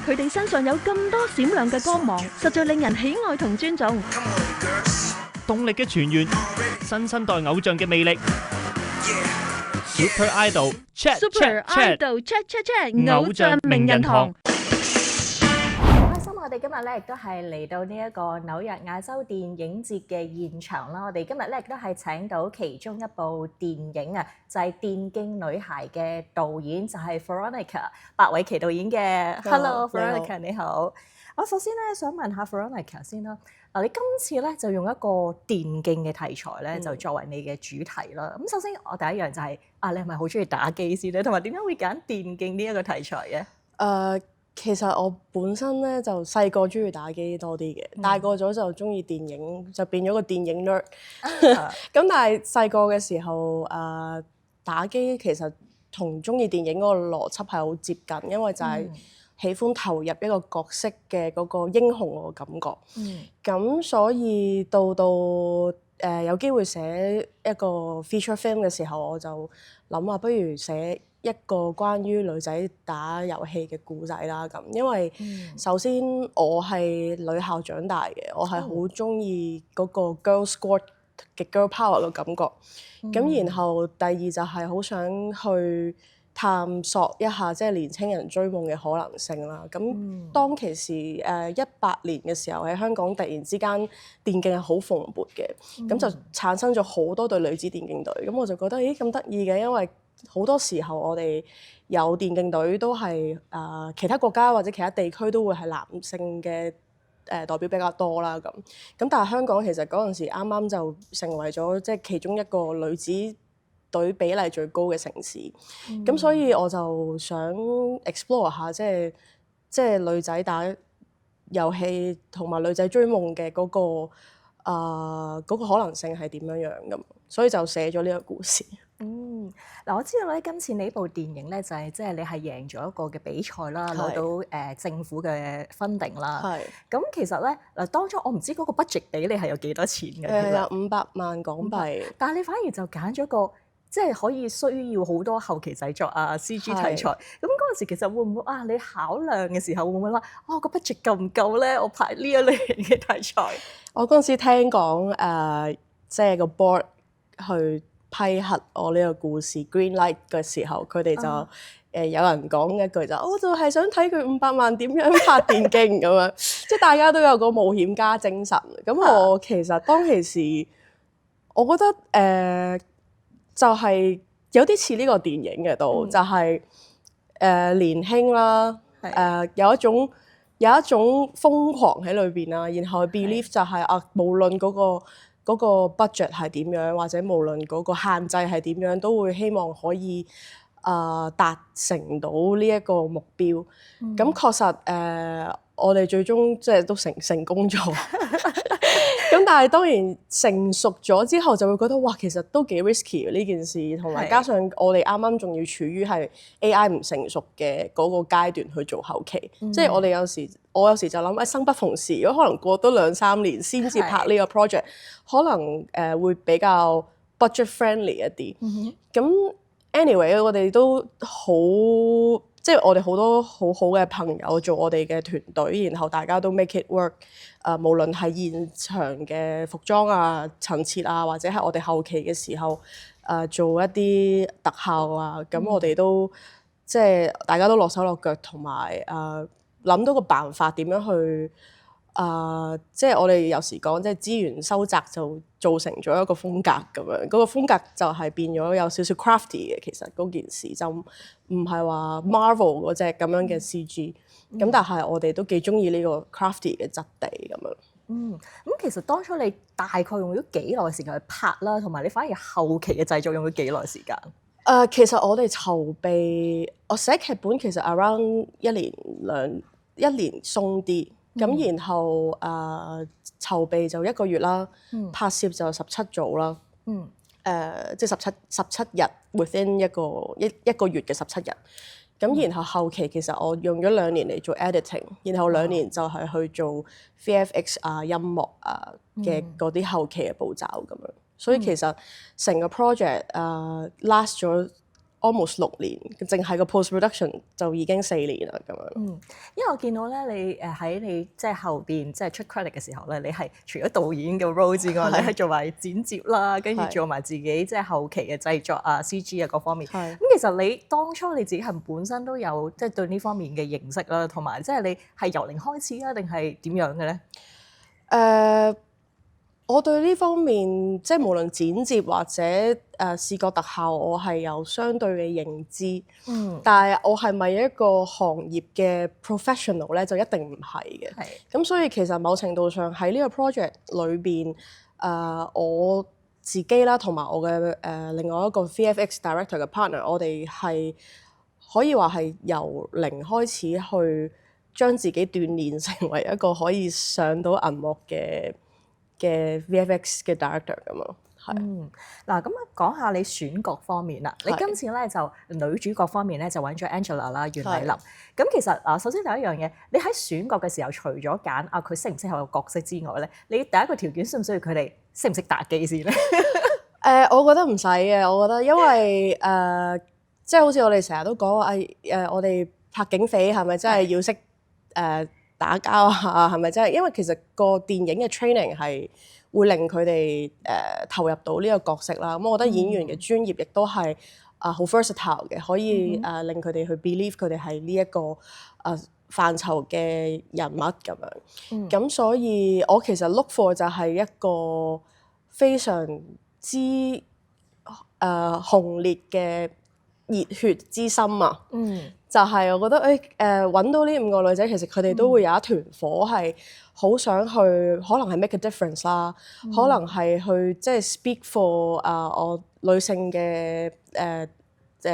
佢哋身上有咁多閃亮嘅光芒，實在令人喜愛同尊重。動力嘅泉源，新生代偶像嘅魅力。Super Idol Chat Super Chat Chat， Idol Chat， 偶像名人堂。開心，我哋今日咧亦都係嚟到呢一個紐約亞洲電影節嘅現場啦。我哋今日咧亦都係請到其中一部電影啊，就係《電競女孩》嘅導演，就係 Veronica 白偉琪導演嘅。Hello Veronica，你好。我首先咧想問下 Veronica 先啦。嗱，你今次咧就用一個電競嘅題材咧，就作為你嘅主題啦。咁首先我第一樣就係你係咪好中意打機先咧？同埋點解會揀電競呢一個題材嘅？其實我本身咧就細個中意打機多啲嘅，大個咗就中意電影，就變咗個電影 nerd。咁但係細個嘅時候打機其實同中意電影嗰個邏輯係好接近，因為就係喜歡投入一個角色嘅嗰個英雄個感覺。咁所以到有機會寫一個 feature film 嘅時候，我就諗不如寫一個關於女仔打遊戲嘅故仔啦。咁因為首先我係女校長大嘅，我係好中意嗰個 girl squad 嘅 girl power 嘅感覺。咁然後第二就係好想去探索一下即係年青人追夢嘅可能性啦。咁當其時18年嘅時候喺香港突然之間電競係好蓬勃嘅，咁就產生咗好多隊女子電競隊。咁我就覺得咁得意嘅，因為好多時候我哋有電競隊都係其他國家或者其他地區都會係男性嘅代表比較多啦。咁但係香港其實嗰陣時啱啱就成為咗即係其中一個女子隊比例最高嘅城市。咁所以我就想 explore 下即係女仔打遊戲同埋女仔追夢嘅嗰個可能性係點樣咁，所以就寫咗呢個故事。嗱，我知道咧，今次呢部電影咧就係即係你係贏咗一個嘅比賽啦，攞到政府嘅 funding 啦。咁其實咧嗱，當初我唔知嗰個 budget 俾你係有幾多錢嘅。有500萬港幣。但係你反而就揀咗個即係可以需要好多後期製作CG 題材。咁嗰陣時其實會唔會你考量嘅時候會唔會話個 budget 夠唔夠咧？我拍呢一類型嘅題材。我嗰陣時聽講即係個 board 去批核我呢個故事 green light 嘅時候，佢哋就有人講一句我就係想睇佢500萬點樣拍電競咁樣，即係大家都有個冒險家精神。咁我其實當其時，我覺得就係有啲似呢個電影嘅都，就係年輕啦，有一種瘋狂喺裏邊啦，然後 believe 就係無論嗰個 budget 係點樣，或者無論嗰個限制係點樣，都會希望可以達成到呢一個目標。咁確實我哋最終即係都成功咗。咁但係當然成熟咗之後就會覺得哇，其實都幾 risky 呢件事，同埋加上我哋啱啱仲要處於係 AI 唔成熟嘅嗰個階段去做後期。即係我有時就諗生不逢時，如果可能過多2-3年先至拍呢個 project，可能會比較 budget friendly 一啲。咁anyway， 我哋都好，即係我哋好多好好嘅朋友做我哋嘅團隊，然後大家都 make it work。無論係現場嘅服裝陳設或者係我哋後期嘅時候做一啲特效咁我哋都即係大家都落手落腳，同埋諗到個辦法點樣去即係我哋有時講即係資源收窄就造成咗一個風格咁樣，嗰個風格就係變咗有少少 crafty 嘅。其實嗰件事就唔係話 Marvel 嗰隻咁樣嘅 CG。咁但係我哋都幾中意呢個 crafty 嘅質地咁樣。咁其實當初你大概用咗幾耐時間去拍啦，同埋你反而後期嘅製作用咗幾耐時間？其實我哋籌備，我寫劇本其實 around 一年鬆啲，咁然後籌備就1個月啦，拍攝就17組啦，即係17日 within 一個月嘅17日。咁然後後期其實我用咗2年嚟做 editing， 然後2年就係去做 VFX 音樂嘅嗰啲後期嘅步驟咁樣。所以其實成個 project last 咗 almost 6年，淨係個 post production 就已經4年啦咁樣。因為我見到咧，你喺你即係後邊即係出 credit 嘅時候咧，你係除咗導演嘅 role 之外，你係做埋剪接啦，跟住做埋自己即係後期嘅製作啊、CG 啊各方面。咁其實你當初你自己係本身都有即係對呢方面嘅認識啦，同埋即係你係由零開始啊，定係點樣嘅咧？我對呢方面即係無論剪接或者視覺特效，我係有相對嘅認知。但係我係咪一個行業嘅 professional 咧，就一定唔係嘅。咁所以其實某程度上喺呢個 project 裏邊，我自己啦，同埋我嘅另外一個 VFX director 嘅 partner，我哋係可以話係由零開始去將自己鍛鍊成為一個可以上到銀幕嘅 VFX 嘅 director 咁咯，嗱咁講下你選角方面啦。你今次咧就女主角方面咧就揾咗 Angela 啦，袁澧林。咁其實首先第一樣嘢，你喺選角嘅時候，除咗揀佢適唔適合個角色之外咧，你第一個條件需唔需要佢哋識唔識打機先咧？我覺得唔使嘅，我覺得因為即係好似我哋成日都講話我哋拍警匪係咪真係要識打交啊？係咪真係？因為其實個電影嘅 training 係會令佢哋投入到呢個角色啦。咁我覺得演員嘅專業亦都係好 versatile 嘅，可以令佢哋去 believe 佢哋係呢一個範疇嘅人物咁樣。咁所以我其實 look for 就係一個非常之紅烈嘅熱血之心啊！就係我覺得揾到呢5個女仔，其實佢哋都會有一團火，係好想去，可能係 make a difference 啦，可能係去即係 speak for 我女性嘅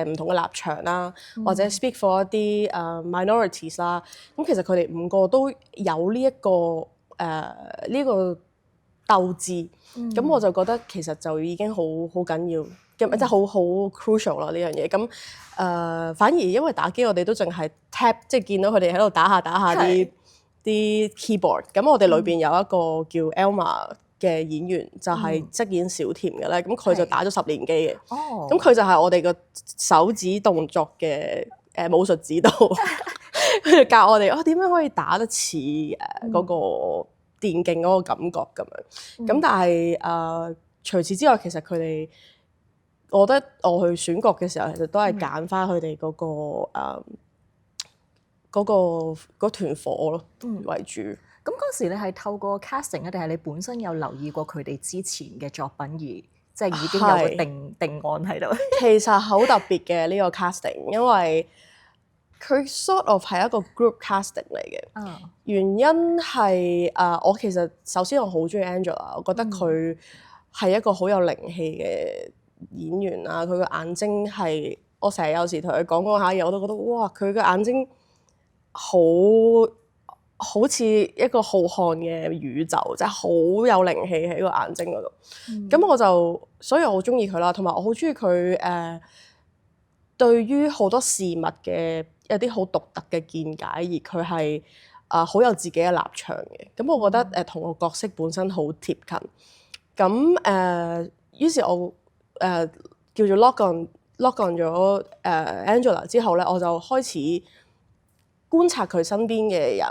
唔同嘅立場啦，或者 speak for 一啲minorities 啦。咁其實佢哋5個都有呢一個呢個鬥志，咁我就覺得其實就已經好緊要。即係好 crucial 啦呢樣嘢，咁反而因為打機我哋都淨係 tap， 即係見到佢哋喺度打下啲 keyboard， 咁我哋裏邊有一個叫 Elma 嘅演員，就係飾演小甜嘅咧，咁佢就打咗10年機嘅，咁佢就係我哋個手指動作嘅武術指導，佢就教我哋點樣可以打得似嗰個電競嗰個感覺咁樣，咁但係除此之外，其實佢哋我覺得我去選角嘅時候，其實都係揀翻佢哋嗰團火咯為主。咁嗰時你係透過 casting 啊，定係你本身有留意過佢哋之前嘅作品而即係已經有個定案喺度？其實好特別嘅呢個 casting， 因為佢 sort of 係一個 group casting 嚟嘅。原因係我其實首先我好中意 Angela， 我覺得佢係一個好有靈氣嘅演員啊，佢個眼睛係，我成日有時同佢講下嘢，我都覺得哇，佢個眼睛好似一個浩瀚嘅宇宙，即係好有靈氣喺個眼睛嗰度。咁所以我好中意佢啦，同埋我好中意佢對於好多事物嘅一啲好獨特嘅見解，而佢係好有自己嘅立場嘅。咁我覺得同個角色本身好貼近。咁於是我叫做 lock on 咗Angela 之後咧，我就開始觀察佢身邊嘅人，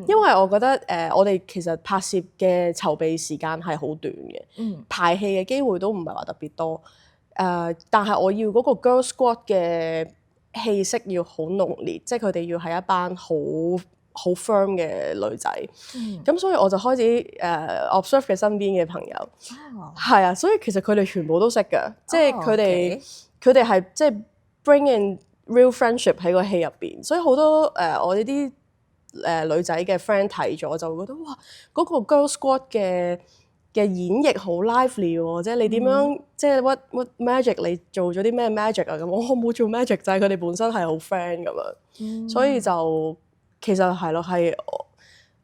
因為我覺得我哋其實拍攝嘅籌備時間係好短嘅，排戲嘅機會都唔係話特別多，但係我要嗰個 girl squad 嘅氣息要好濃烈，即係佢哋要係一班好 firm 嘅女仔，咁所以我就開始observe 佢身邊嘅朋友，係啊，所以其實佢哋全部都識㗎，即係佢哋係即係 bring in real friendship 喺個戲入邊，所以好多我呢啲女仔嘅 friend 睇咗就會覺得哇，嗰個 girl squad 嘅演繹好 lively 喎，即係你點樣即係 what magic 你做咗啲咩 magic 啊咁，我冇做 magic 就係佢哋本身係好 friend 咁樣，所以就。其實係咯，係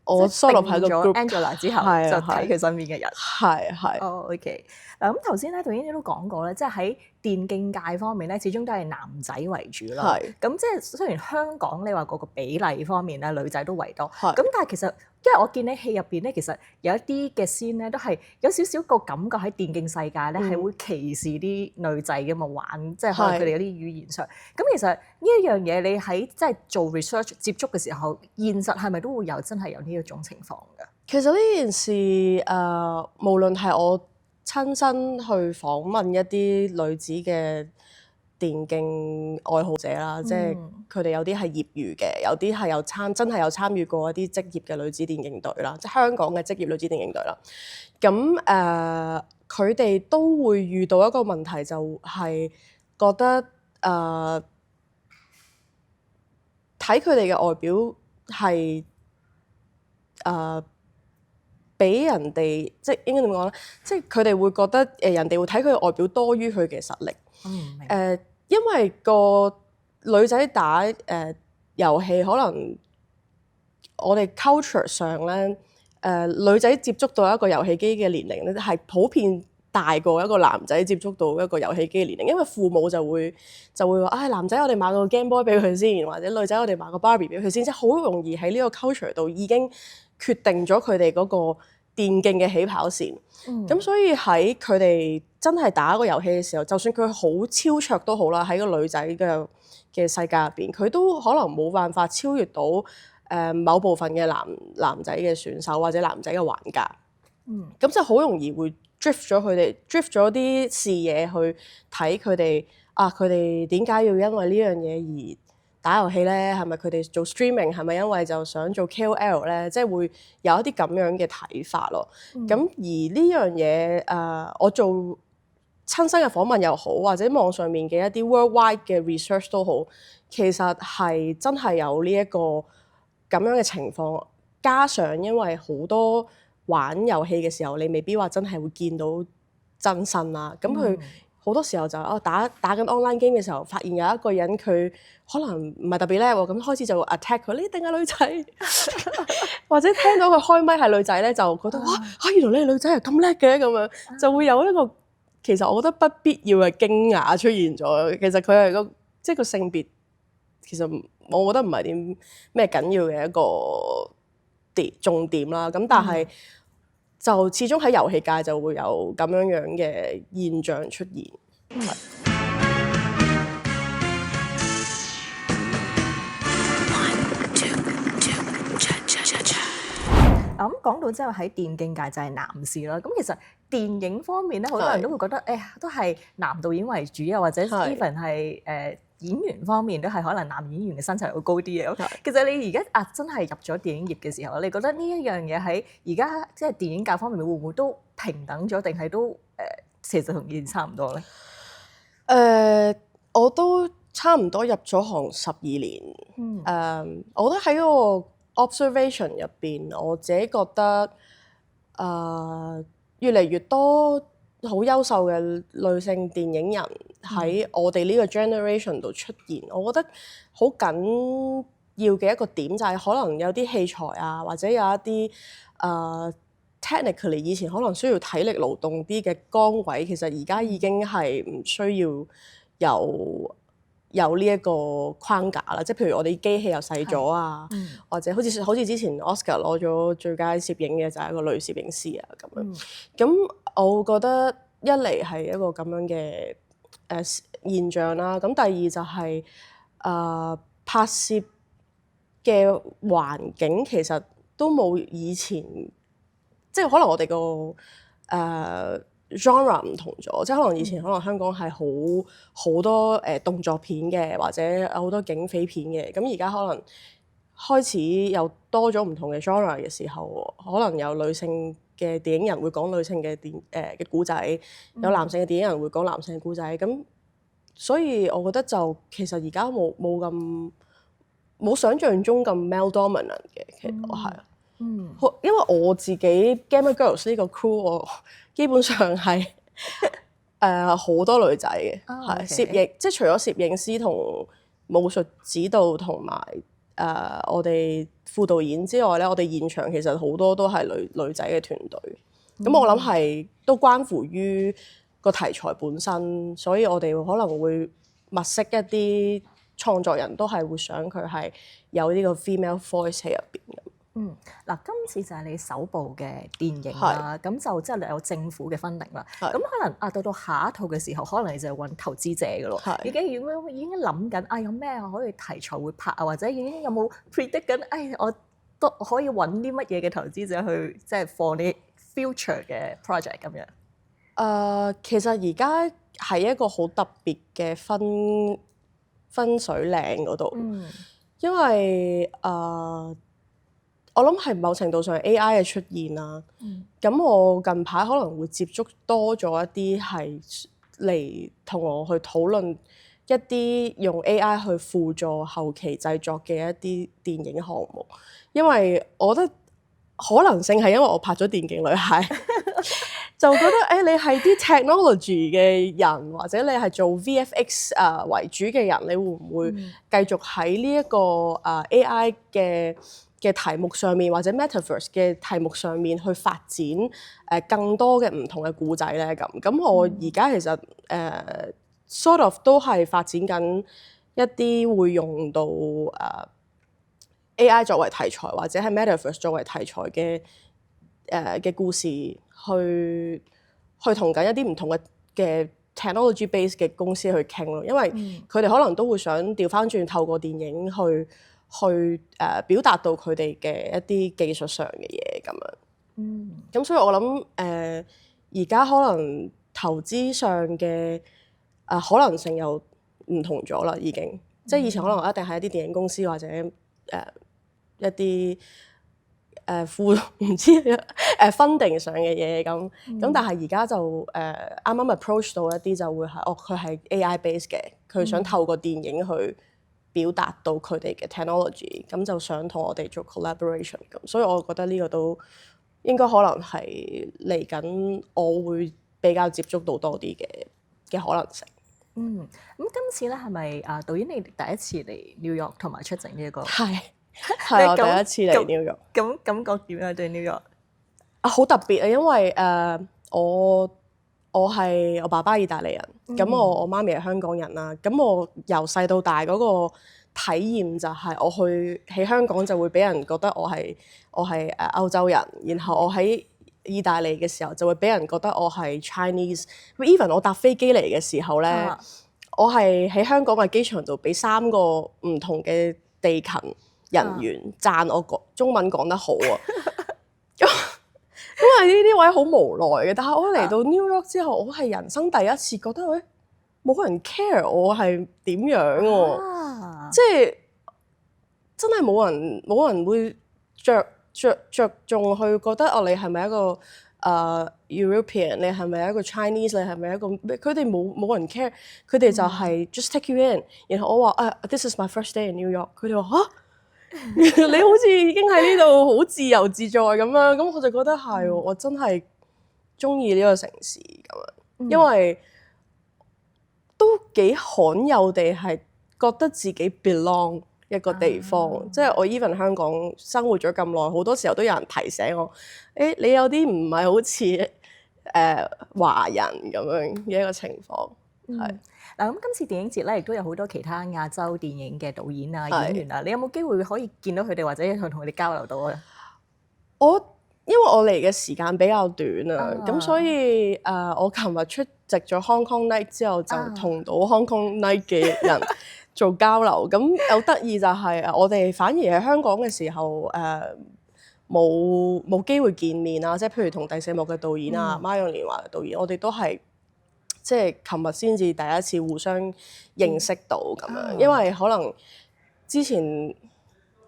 我 solo 喺個 group Angela 之後就睇佢身邊嘅人。係。OK。嗱咁頭先咧，導演你都講過咧，即係喺電競界方面咧，始終都係男仔為主啦。係咁即係雖然香港你話嗰個比例方面咧，女仔都為多。係咁但係其實因為我見你戲入邊咧，其實有一啲嘅 scene 咧，都係有少少個感覺喺電競世界咧係會歧視啲女仔嘅嘛，玩即係可能佢哋有啲語言上。咁其實呢一樣嘢，你喺即係做 research 接觸嘅時候，現實係咪都會有真係有呢一種情況㗎？其實呢件事無論係我親身去訪問一啲女子嘅電競愛好者啦，即係佢哋有啲係業餘嘅，有啲係真係有參與過一啲職業嘅女子電競隊啦，即係香港嘅職業女子電競隊啦。咁佢哋都會遇到一個問題，就係覺得睇佢哋嘅外表係俾人哋即係應該點講咧？即係佢哋會覺得人哋會睇佢嘅外表多於佢嘅實力。因為個女仔打遊戲，可能我哋 culture 上咧，女仔接觸到一個遊戲機嘅年齡咧，係普遍大過一個男仔接觸到一個遊戲機嘅年齡。因為父母就會話，男仔我哋買個 Game Boy 俾佢先，或者女仔我哋買個 Barbie 俾佢先，即係好容易喺呢個 culture 度已經決定咗佢哋嗰個電競嘅起跑線。咁所以喺佢哋真係打一個遊戲嘅時候，就算佢好超卓都好啦，喺個女仔嘅世界入邊，佢都可能冇辦法超越到某部分嘅男仔嘅選手或者男仔嘅玩家。咁就好容易會 drift 咗啲視野去睇佢哋佢哋點解要因為呢樣嘢而打遊戲咧？係咪佢哋做 streaming 係咪因為就想做 KOL 咧？即係會有一啲咁樣嘅睇法咯。咁而呢樣嘢我做親身嘅訪問又好，或者網上面嘅一啲 worldwide 嘅 research 都好，其實係真係有呢一個咁樣嘅情況。加上因為好多玩遊戲嘅時候，你未必話真係會見到真身啦。咁佢好多時候就打緊 online game 嘅時候，發現有一個人佢可能唔係特別叻喎，咁開始就 attack 佢，你一定係女仔，或者聽到佢開咪係女仔咧，就覺得哇原來你係女仔係咁叻嘅咁樣，就會有一個其實我覺得不必要嘅驚訝出現咗。其實佢係即係個性別，其實我覺得唔係點咩緊要嘅一個重點啦。咁但係就始終喺遊戲界就會有咁樣嘅現象出現。咁講到之後喺電競界就係男士啦。咁其實電影方面咧，好多人都會覺得都係男導演為主，又或者 even 係演員方面都係可能男演員嘅身材會高啲嘅。其實你而家真係入咗電影業嘅時候，你覺得呢一樣嘢喺而家即係電影界方面會唔會都平等咗，定係都其實同以前差唔多咧？我都差唔多入咗行12年。我覺得喺嗰個 observation 入邊，我自己覺得越嚟越多好優秀嘅女性電影人喺我哋呢個 generation 度出現。我覺得好緊要嘅一個點就係可能有啲器材或者有一啲technically 以前可能需要體力勞動啲嘅崗位，其實而家已經係唔需要有呢一個框架啦。即係譬如我哋機器又細咗或者好似之前 Oscar 攞咗最佳攝影嘅就係一個女攝影師咁樣。咁我覺得一嚟係一個咁樣嘅現象啦。咁第二就係拍攝嘅環境其實都冇以前，即係可能我哋個genre 唔同咗，即係可能以前可能香港係好多動作片嘅，或者有好多警匪片嘅。咁而家可能開始又多咗唔同嘅 genre 嘅時候，可能有女性嘅電影人會講女性嘅嘅故仔，有男性嘅電影人會講男性嘅故仔。咁所以我覺得就其實而家冇想象中咁 male dominant 嘅。其實我係因為我自己 Gamer Girls 呢個 crew， 我基本上係好多女仔嘅，攝影即係除咗攝影師同武術指導同埋我哋副導演之外咧，我哋現場其實好多都係女仔嘅團隊。咁我諗係都關乎於個題材本身，所以我哋可能會物色一啲創作人都係會想佢係有呢個 female voice 喺入邊嘅。嗱，今次就係你首部嘅電影啦，咁就即係有政府嘅分定啦。咁可能到下一套嘅時候，可能你就揾投資者嘅咯。已經諗緊有咩可以題材會拍啊，或者已經有冇 predict 緊？我都可以揾啲乜嘢嘅投資者去即係 for 你 future 嘅 project 咁樣。其實而家係一個好特別嘅分水嶺嗰度，因為我諗係某程度上 AI 嘅出現啦。咁我近排可能會接觸多咗一啲係嚟同我去討論一啲用 AI 去輔助後期製作嘅一啲電影項目，因為我覺得可能性係因為我拍咗《電競女孩》，就覺得你係啲 technology 嘅人，或者你係做 VFX 為主嘅人，你會唔會繼續喺呢一個AI 嘅題目上面，或者 Metaverse 嘅題目上面去發展更多嘅唔同嘅故仔咧？咁我而家其實sort of 都係發展緊一啲會用到AI 作為題材，或者係 Metaverse 作為題材嘅故事，去同緊一啲唔同嘅 technology base 嘅公司去傾咯，因為佢哋可能都會想調翻轉透過電影去表達到佢哋嘅一啲技術上嘅嘢咁樣。咁所以我諗而家可能投資上嘅可能性又唔同咗啦，已經。即係以前可能一定係一啲電影公司或者一啲唔知funding 上嘅嘢咁，但係而家就啱啱 approach 到一啲就會係佢係 AI base 嘅，佢想透過電影去表達到佢哋嘅 technology， 咁就想同我哋做 collaboration 咁，所以我覺得呢個都應該可能係嚟緊我會比較接觸到多啲嘅可能性。咁今次咧係咪導演你第一次嚟 New York 同埋出席呢一個？係我第一次嚟 New York。咁感覺點樣對 New York？好特別啊，因為我係我爸爸意大利人，咁我媽咪係香港人啦。咁我由細到大嗰個體驗就係我去喺香港就會俾人覺得我係歐洲人，然後我喺意大利嘅時候就會俾人覺得我係 Chinese。Even 我搭飛機嚟嘅時候咧，我係喺香港嘅機場度俾3個唔同嘅地勤人員讚我中文講得好啊。因為呢啲位好無奈嘅，但係我嚟到 New York 之後，我係人生第一次覺得冇人 care 我係點樣喎，即係真係冇人會着重去覺得你係咪一個European， 你係咪一個 Chinese， 你係咪一個佢哋冇人 care， 佢哋就係 just take you in， 然後我話this is my first day in New York， 佢哋話你好似已經喺呢度好自由自在咁樣，咁我就覺得係我真係中意呢個城市咁樣，因為都幾罕有地係覺得自己 belong 一個地方，即係我 even 香港生活咗咁耐，好多時候都有人提醒我，你有啲唔係好似華人咁樣嘅一個情況。係嗱，咁今次電影節咧，亦都有好多其他亞洲電影嘅導演啊、演員啊，你有冇機會可以見到佢哋，或者同佢哋交流到啊？因為我嚟嘅時間比較短啊，咁所以我琴日出席咗 Hong Kong Night 之後，就同到 Hong Kong Night 嘅人做交流。咁有得意就係我哋反而喺香港嘅時候冇機會見面啊，即係譬如同第4幕嘅導演啊、孖養年華嘅導演，我哋都係即係琴日先至第一次互相認識到咁樣，因為可能之前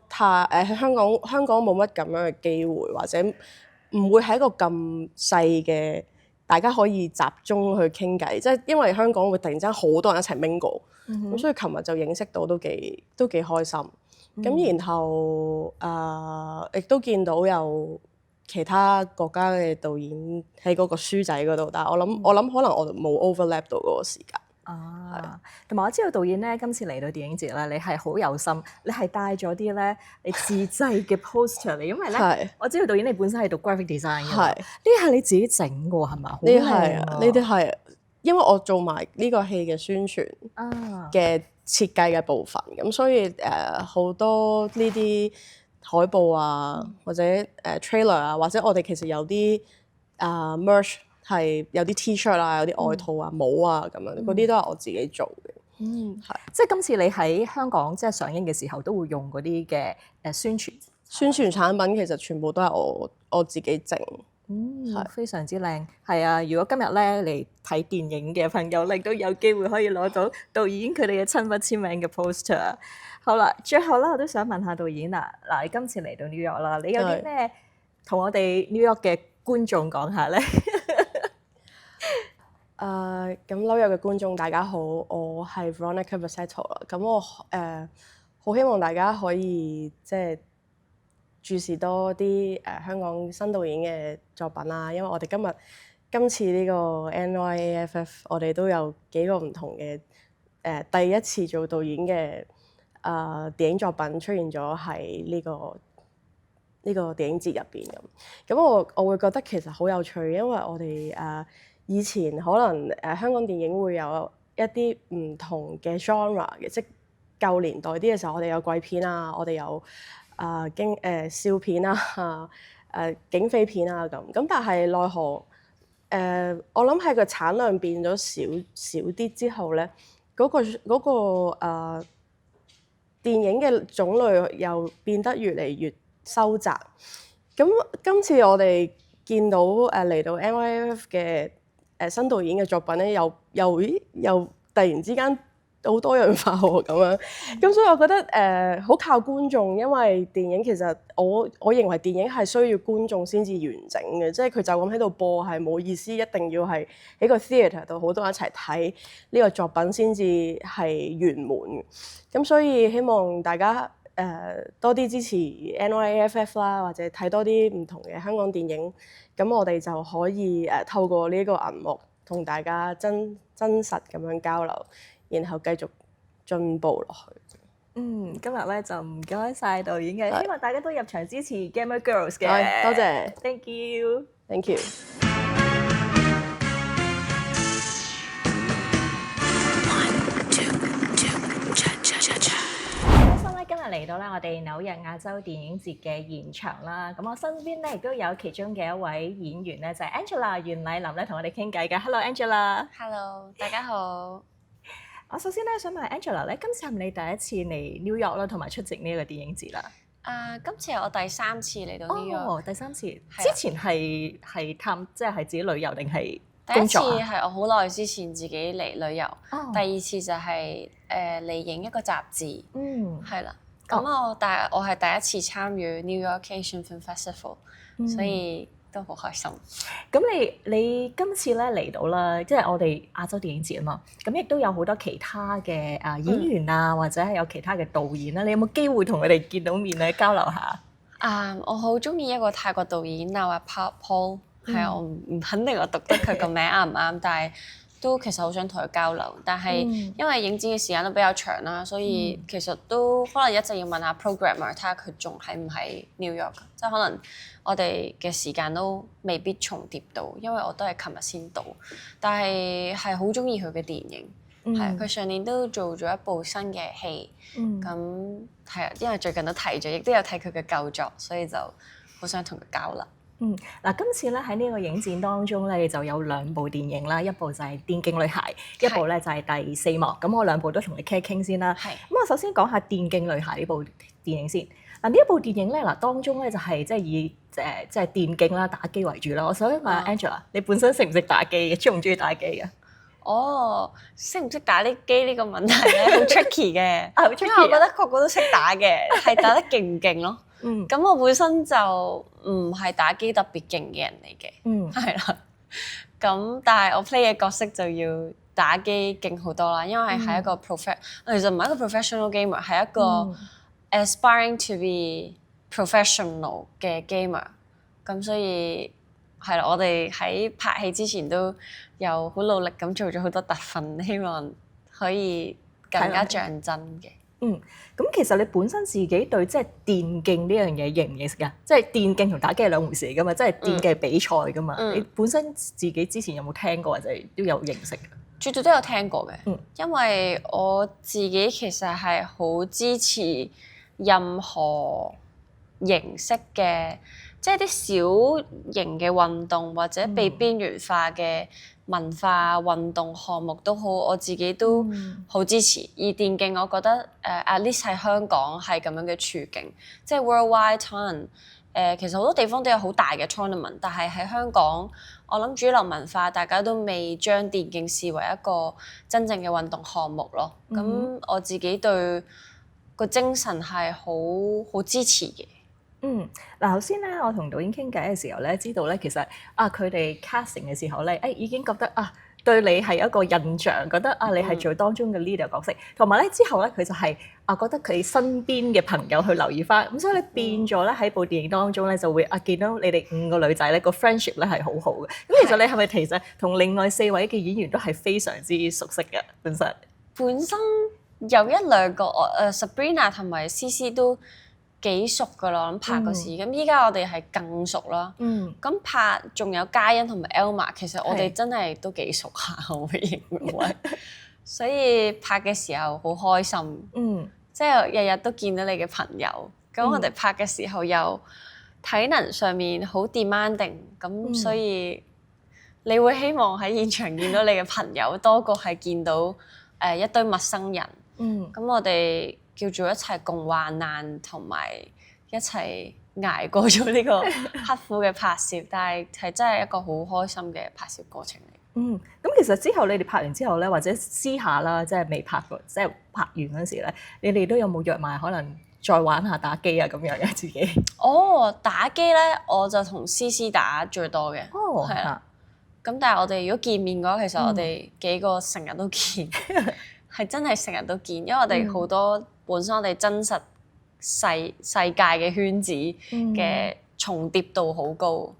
喺香港冇乜咁樣嘅機會，或者唔會喺一個咁細嘅大家可以集中去傾偈，即係因為香港會突然之間好多人一齊 mingle，咁所以琴日就認識到都幾開心。咁然後亦都見到有其他國家嘅導演喺嗰個書仔嗰度，但係我諗可能我冇 overlap 到嗰個時間。同埋我知道導演咧今次嚟到電影節咧，你係好有心，你係帶咗啲咧你自製嘅 poster 嚟，因為咧我知道導演你本身係讀 graphic design 嘅，呢啲係你自己整嘅喎，係咪？呢啲係因為我做埋呢個戲嘅宣傳嘅設計嘅部分，咁所以好多呢啲海報啊，或者trailer 啊，或者我哋其實有啲merch 係有啲 T-shirt 啊，有啲外套啊、帽啊咁樣，嗰啲都係我自己做嘅。係。即係今次你喺香港即係上映嘅時候，都會用嗰啲嘅宣傳產品，其實全部都係我自己整。非常之靚。係啊，如果今日咧嚟睇電影嘅朋友，你都有機會可以攞到導演佢哋嘅親筆簽名嘅 poster。好啦，最後啦，我都想問下導演啊，嗱，你今次嚟到 New York 啦，你有啲咩同我哋 New York 嘅觀眾講下咧？咁紐約嘅觀眾大家好，我係 Veronica Bassetto 啦。咁我好希望大家可以即係注視多啲香港新導演嘅作品啦，因為我哋今次呢個 NYAFF 我哋都有幾個唔同嘅第一次做導演嘅電影作品出現咗喺呢個電影節入邊咁。我會覺得其實好有趣，因為我哋以前可能香港電影會有一啲唔同嘅 genre 嘅，即係舊年代啲嘅時候，我哋有鬼片啊，我哋有笑片啊、警匪片啊咁。但係奈何我諗係個產量變咗少啲之後咧，嗰個電影嘅種類又變得越嚟越收窄。咁今次我哋見到嚟到 NYAFF 嘅新導演嘅作品咧，又突然之間好多樣化喎咁樣。咁所以我覺得好靠觀眾，因為電影其實我認為電影係需要觀眾先至完整嘅，即係佢就咁喺度播係冇意思，一定要係喺個 theatre 度好多人一齊睇呢個作品先至係圓滿。咁所以希望大家多啲支持 NYAFF 啦，或者睇多啲唔同嘅香港電影，咁我哋就可以透過呢個銀幕同大家真實咁樣交流，然後繼續進步落去。今日咧就唔該晒導演嘅，希望大家都入場支持 Gamer Girls 嘅。多謝 ，Thank you。Thank you。今日嚟到咧，我哋紐約亞洲電影節嘅現場啦。咁我身邊咧亦都有其中嘅一位演員咧，就係 Angela 袁麗琳咧，同我哋傾偈嘅。Hello Angela。Hello， 大家好。我首先咧想問 Angela 咧，今次係咪你第一次嚟 New York 啦，同埋出席呢一個電影節啦？今次係我第三次嚟到 New York。第三次。之前係探即係自己旅遊定係工作？第一次係我好耐之前自己嚟旅遊。第二次就係嚟影一個雜誌。係啦。咁但係我係第一次參與 New York Asian Film Festival，所以都好開心。咁你今次咧嚟到啦，即係我哋亞洲電影節啊嘛，咁亦都有好多其他嘅演員啊，或者係有其他嘅導演啦，你有冇機會同佢哋見到面咧交流下？我好中意一個泰國導演Nawat Paul，係我唔肯定我讀得佢個名啱唔啱，但係都其實好想同佢交流，但係因為影展嘅時間都比較長啦，所以其實都可能一直要問下 programmer 睇下佢仲喺唔喺 New York， 即係可能我哋嘅時間都未必重疊到，因為我都係琴日先到，但係好中意佢嘅電影，係佢上年都做咗一部新嘅戲，咁係啊，因為最近都睇咗，亦都有睇佢嘅舊作，所以就好想同佢交流。嗱，今次咧喺呢個影展當中咧就有兩部電影啦，一部就係《電競女孩》，一部咧就係第四幕。咁我兩部都同你傾一傾先啦。咁我首先講下《電競女孩》呢部電影先。嗱，呢一部電影咧當中咧就係即係以即係電競啦、打機為主啦。我想問下 Angela，你本身識唔識打機嘅？中唔中意打機嘅？識唔識打啲機呢個問題咧好 tricky 嘅，因為我覺得個個都識打嘅，係打得勁唔勁咯。咁我本身就唔係打機特別勁嘅人嚟嘅，係啦。咁但係我 play 嘅角色就要打機勁好多啦，因為係一個其實唔係一個 professional gamer， 係一個 aspiring to be professional 嘅 gamer。咁所以係啦，我哋喺拍戲之前都有好努力咁做咗好多特訓，希望可以更加像真嘅。咁其實你本身自己對即係電競呢樣嘢認唔認識㗎？即係電競同打機係兩回事嚟㗎嘛，即係電競比賽㗎嘛。你本身自己之前有冇聽過或者都有認識㗎？絕對都有聽過嘅，因為我自己其實係好支持任何形式嘅，即係啲小型嘅運動或者被邊緣化嘅文化運動項目都好，我自己都好支持。而電競我覺得at least 喺香港係咁樣嘅處境，即係 worldwide 可能其實好多地方都有好大嘅 tournament， 但係喺香港我諗主流文化大家都未將電競視為一個真正嘅運動項目咯。咁我自己對個精神係好支持嘅。嗱頭先咧，我同導演傾偈嘅時候咧，知道咧其實佢哋 casting 嘅時候咧，已經覺得對你係一個印象，覺得你係做當中嘅 leader 角色，同埋咧之後咧佢就係覺得佢身邊嘅朋友去留意翻，咁所以你變咗咧喺部電影當中咧就會見到你哋5個女仔咧個 friendship 咧係好好嘅。咁其實你係咪其實同另外4位嘅演員都係非常之熟悉嘅本身？本身有1-2個Sabrina 同埋 CC 都幾熟噶啦，咁拍嗰時，咁依家我哋係更熟啦。咁拍仲有嘉欣同埋 Elma， 其實我哋真係都幾熟下，我會認為。所以拍嘅時候好開心，即係日日都見到你嘅朋友。咁我哋拍嘅時候又體能上面好 demanding，咁所以你會希望喺現場見到你嘅朋友多過係見到一堆陌生人。咁我哋叫做一齊共患難，同埋一齊捱過咗呢個刻苦嘅拍攝，但係真係一個好開心嘅拍攝過程嚟。咁其實之後你哋拍完之後咧，或者私下啦，即係未拍過，即係拍完嗰時咧，你哋都有冇約埋可能再玩下打機啊咁樣嘅自己？打機咧，我就同 CC 打最多嘅，係啦。咁但係我哋如果見面嘅話，其實我哋幾個成日都見，係真係成日都見，因為我哋好多本身我哋真實世界嘅圈子嘅重疊度好高。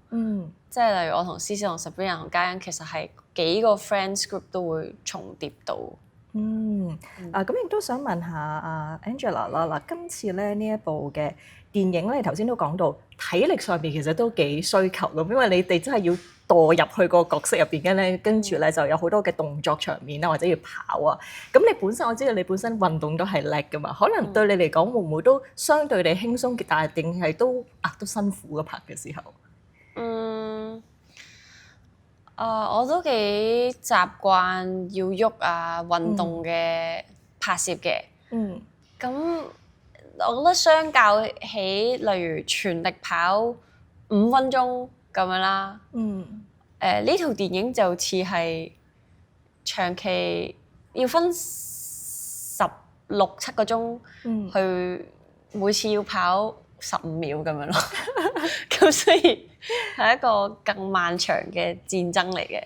即係例如我同 CC 同 Sabrina 同嘉欣，其實係幾個 friends group 都會重疊到。咁亦都想問下Angela 啦，嗱今次咧呢一部嘅電影咧，你頭先都講到體力上邊其實都幾需求咁，因為你哋真係要墮入去個角色入邊嘅咧，跟住咧就有好多嘅動作場面啦，或者要跑啊。咁你本身我知道你本身運動都係叻噶嘛，可能對你嚟講會唔會都相對地輕鬆，但係定係都辛苦嘅拍嘅時候？我都幾習慣要喐運動嘅拍攝嘅。咁我覺得相較起例如全力跑5分鐘咁樣啦，呢套電影就似係長期要分16-7個鐘去每次要跑15秒咁樣咯。咁所以係一個更漫長嘅戰爭嚟嘅。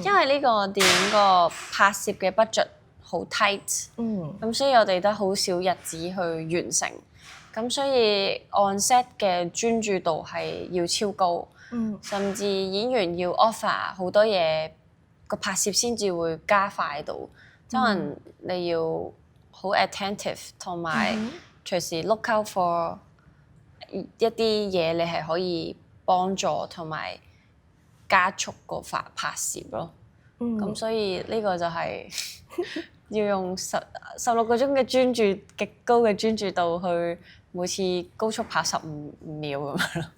因為呢個電影個拍攝嘅 budget 好 tight，咁所以我哋得好少日子去完成，咁所以 on set 嘅專注度係要超高，甚至演員要 offer 好多嘢，個拍攝先至會加快到，即可能你要好 attentive， 同埋隨時 look out for一啲嘢，你係可以幫助同埋加速個拍攝咯。咁所以呢個就係要用16個鐘嘅專注，極高嘅專注度去每次高速跑15秒咁樣咯。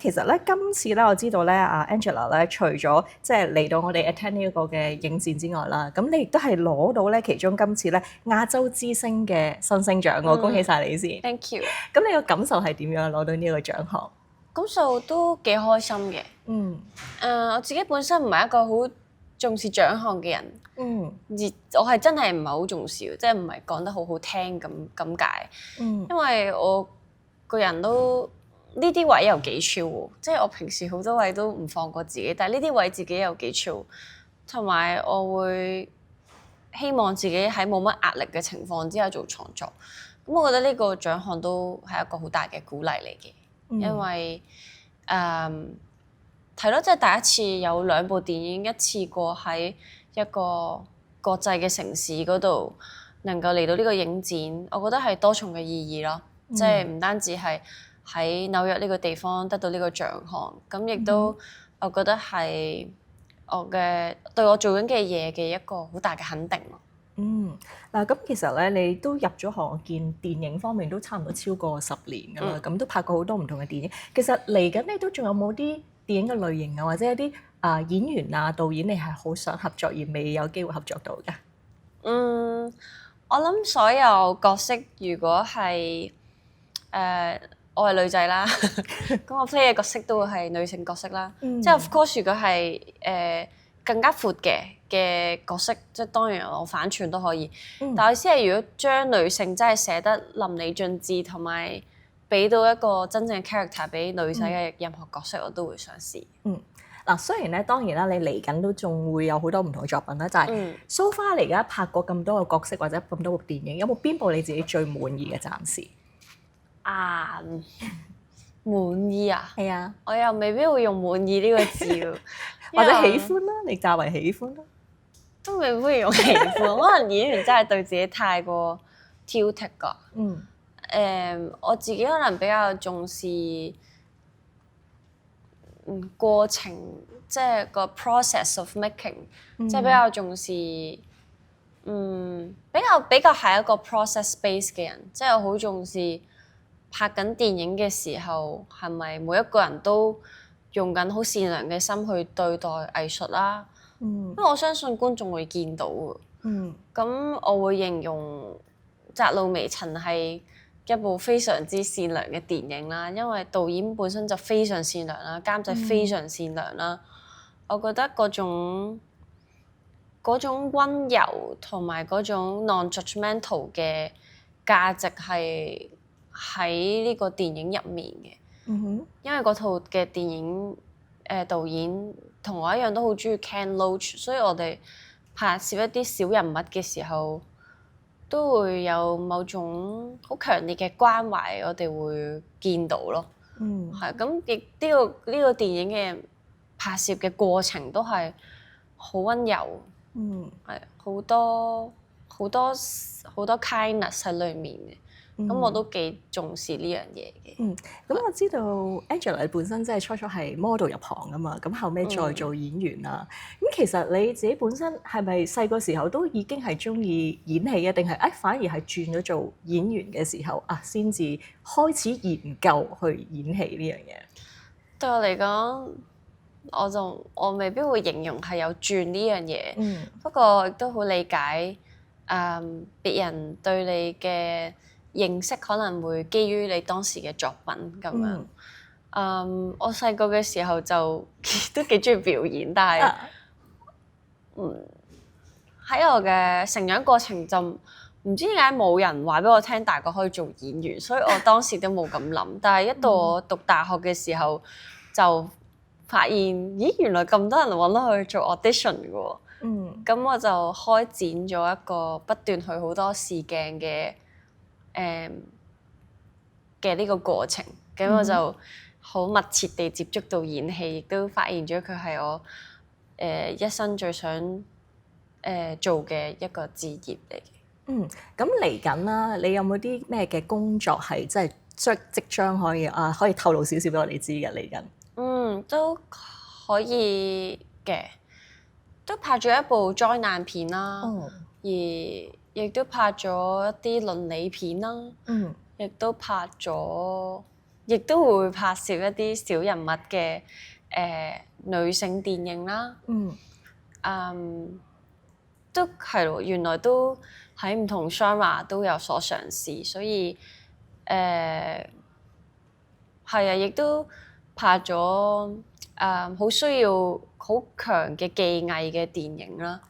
其實咧，今次咧我知道咧，Angela 咧除咗即係嚟到我哋 attend 呢一個嘅影展之外啦，咁你亦都係攞到咧其中今次咧亞洲之星嘅新星獎喎，恭喜晒你先。Thank you。咁你個感受係點樣攞到呢個獎項？感受都幾開心嘅。我自己本身唔係一個好重視獎項嘅人，而我係真係唔係好重視，即係唔係講得好好聽咁解。因為我個人都呢啲位又幾 chill 喎，即係我平時好多位都唔放過自己，但係呢啲位自己又幾 chill，同埋我會希望自己喺冇乜壓力嘅情況之下做創作。咁我覺得呢個獎項都係一個好大嘅鼓勵嚟嘅，因為係咯，即係第一次有2部電影一次過喺一個國際嘅城市嗰度能夠嚟到呢個影展，我覺得係多重嘅意義咯。即係唔單止係喺紐約呢個地方得到呢個獎項，咁亦都我覺得係我嘅對我做緊嘅嘢嘅一個好大嘅肯定咯。嗱咁其實咧，你都入咗行，見電影方面都差唔多超過10年㗎啦，咁都拍過好多唔同嘅電影。其實嚟緊你都仲有冇啲電影嘅類型啊，或者一啲演員啊、導演，你係好想合作而未有機會合作到嘅？我諗所有角色如果係我係女仔啦，咁我 play 嘅角色都會係女性角色啦。即係 of course 如果係更加闊嘅角色，即係當然我反串都可以。但係意思係如果將女性真係寫得淋漓盡致，同埋俾到一個真正嘅 character 俾女仔嘅任何角色，我都會想試。嗱，雖然咧，當然啦，你嚟緊都仲會有好多唔同嘅作品啦，就係 so far 嚟而家拍過咁多個角色或者咁多部電影，有冇邊部你自己最滿意嘅？暫時滿意啊？係啊，我又未必會用滿意呢個字喎，或者喜歡啦，你較為喜歡啦，都未必會用喜歡。可能演員真係對自己太過挑剔㗎。我自己可能比較重視過程，即係個 process of making，即係比較重視，比較係一個 process base 嘅人，即係我好重視拍緊電影嘅時候，係咪每一個人都用緊好善良嘅心去對待藝術啦？因為我相信觀眾會見到嘅。咁我會形容《窄路微塵》係一部非常之善良嘅電影啦，因為導演本身就非常善良啦，監製非常善良啦。我覺得嗰種溫柔同埋嗰種 non-judgmental 嘅價值係喺呢個電影入面嘅。因為嗰套嘅電影導演同我一樣都好中意 Ken Loach，所以我哋拍攝一啲小人物嘅時候，都會有某種好強烈嘅關懷，我哋會見到咯。係咁，亦呢個電影嘅拍攝嘅過程都係好溫柔，係好多 kindness 喺裡面嘅。咁我都幾重視呢樣嘢嘅。咁我知道 Angela 你本身即係初係 model 入行㗎嘛，咁後尾再做演員啦。咁其實你自己本身係咪細個時候都已經係中意演戲嘅，定係反而係轉咗做演員嘅時候先至開始研究去演戲呢樣嘢？對我嚟講，我未必會形容係有轉呢樣嘢。不過亦都好理解別人對你嘅認識可能會基於你當時嘅作品咁樣。我細個嘅時候就都幾中意表演，但係喺我嘅成長過程就唔知點解冇人話俾我聽大個可以做演員，所以我當時都冇咁諗。但係一到我讀大學嘅時候，就發現咦，原來咁多人揾我去做 audition 嘅喎。咁我就開展咗一個不斷去好多試鏡嘅呢個過程，咁我就好密切地接觸到演戲，亦都發現咗佢係我一生最想做嘅一個職業嚟嘅。咁嚟緊啦，你有冇啲咩嘅工作係即將可以透露少少俾我哋知嘅嚟緊？都可以嘅，都拍咗一部災難片啦，而亦都拍咗一啲倫理片啦，亦都會拍攝一啲小人物嘅女性電影啦，都係咯，原來都喺唔同 genre 都有所嘗試，所以係啊，亦都拍咗好需要好強嘅技藝嘅電影啦，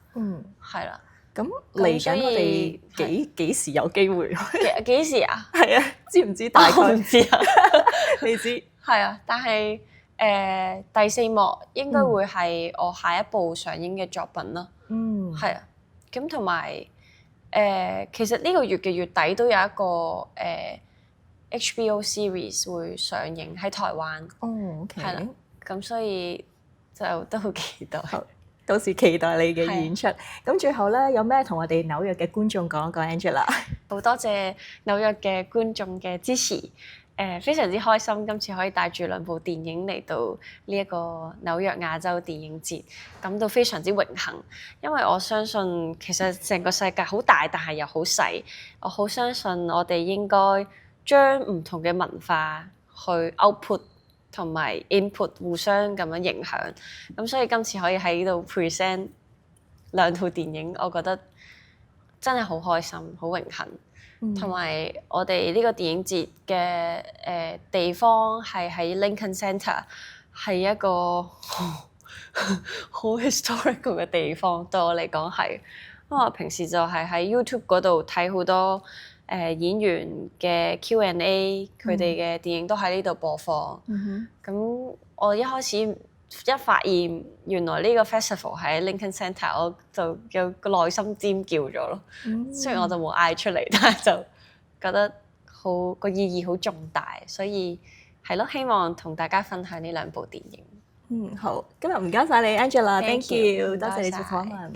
係啦。咁嚟緊我哋幾時有機會？幾時啊？係啊，知唔知大概？我唔知啊。你知？係啊，但係第4幕應該會係我下一部上映嘅作品啦。係啊，咁同埋其實呢個月嘅月底都有一個HBO series 會上映喺台灣。OK。係啦，咁所以就都好期待。到時期待你嘅演出。咁最後咧，有咩同我哋紐約嘅觀眾講一講 Angela？好多謝紐約嘅觀眾嘅支持，非常之開心今次可以帶住兩部電影嚟到呢一個紐約亞洲電影節，感到非常之榮幸。因為我相信其實成個世界好大，但係又好細。我好相信我哋應該將唔同嘅文化去 output 同埋 input 互相咁樣影響。咁所以今次可以喺呢度 present 兩套電影，我覺得真係好開心，好榮幸。同埋我哋呢個電影節嘅地方係喺 Lincoln Center， 係一個好 historical 嘅地方，對我嚟講係。因為我平時就係喺 YouTube 嗰度睇好多演員嘅 Q&A， 佢哋嘅電影都喺呢度播放。咁我一開始一發現原來呢個 festival 喺 Lincoln Center， 我就有個內心尖叫咗咯。雖然我就冇嗌出嚟，但係就覺得好個意義好重大，所以係咯，希望同大家分享呢兩部電影。好，今日唔該晒你 Angela，Thank you，多謝你做唔該晒訪問。